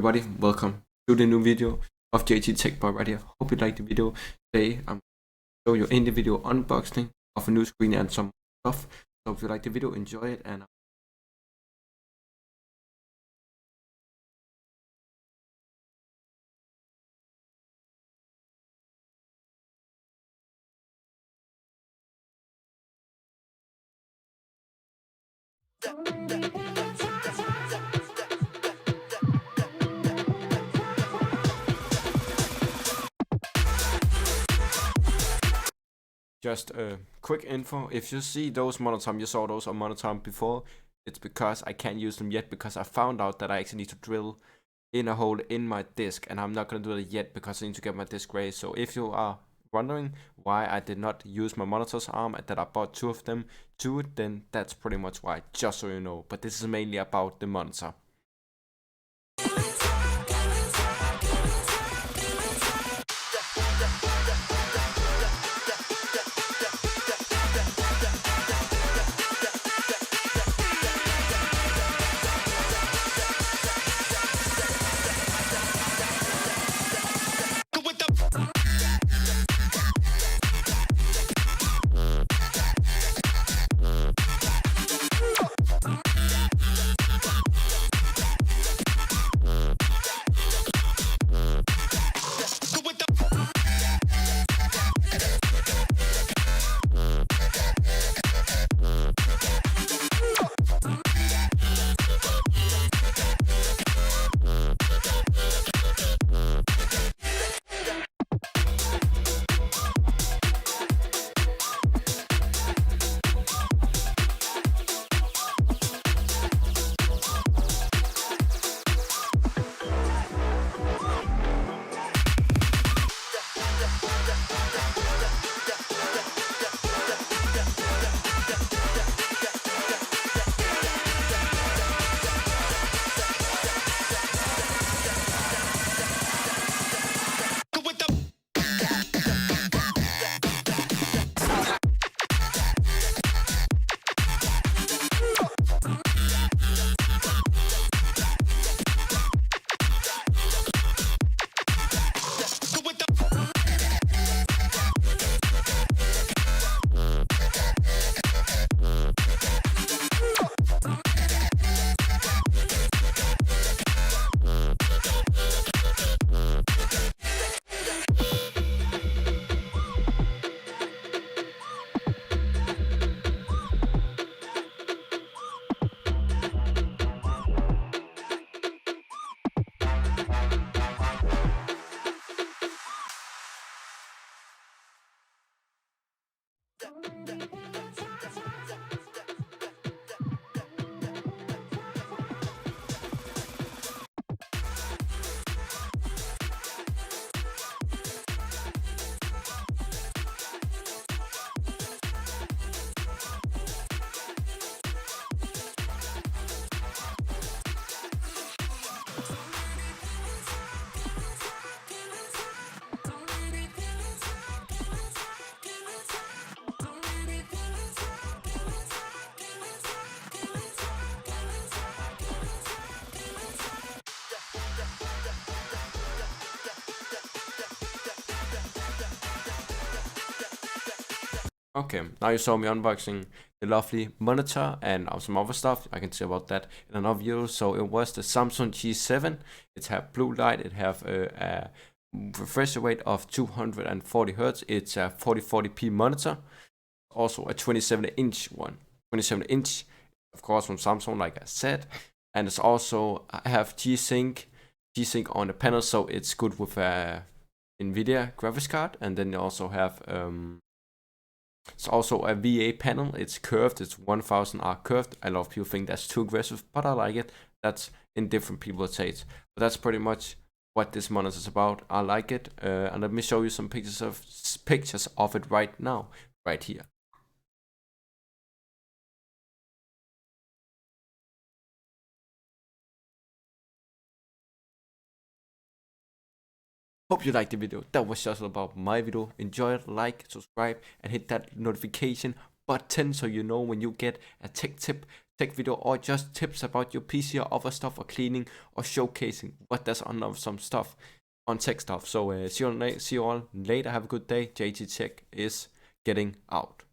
Everybody, welcome to the new video of JT Tech Boy right here. Hope you like the video. Today I'm show you in the video unboxing of a new screen and some stuff. So if you like the video, enjoy it. And just a quick info: if you see those monotone, you saw those on monotone before, it's because I can't use them yet because I found out that I actually need to drill in a hole in my disc, and I'm not gonna do it yet because I need to get my disc raised. So if you are wondering why I did not use my monitor's arm, that I bought two of them too, then that's pretty much why, just so you know. But this is mainly about the monitor. Okay, now you saw me unboxing the lovely monitor and some other stuff. I can say about that in another video. So it was the Samsung G7. It have blue light. It have a refresh rate of 240 Hz. It's a 4040p monitor. Also a 27-inch one. 27-inch, of course, from Samsung, like I said. And it's also I have G-Sync on the panel, so it's good with a NVIDIA graphics card. And then you also have it's also a VA panel. It's curved. It's 1000R curved. A lot of people think that's too aggressive, but I like it. That's in different people's taste. But that's pretty much what this monitor is about. I like it. And let me show you some pictures of it right now, right here. Hope you liked the video. That was just about my video. Enjoy it, like, subscribe, and hit that notification button so you know when you get a tech tip tech video or just tips about your PC or other stuff or cleaning or showcasing what there's on some stuff on tech stuff. So see you all later. Have a good day. JT Tech is getting out.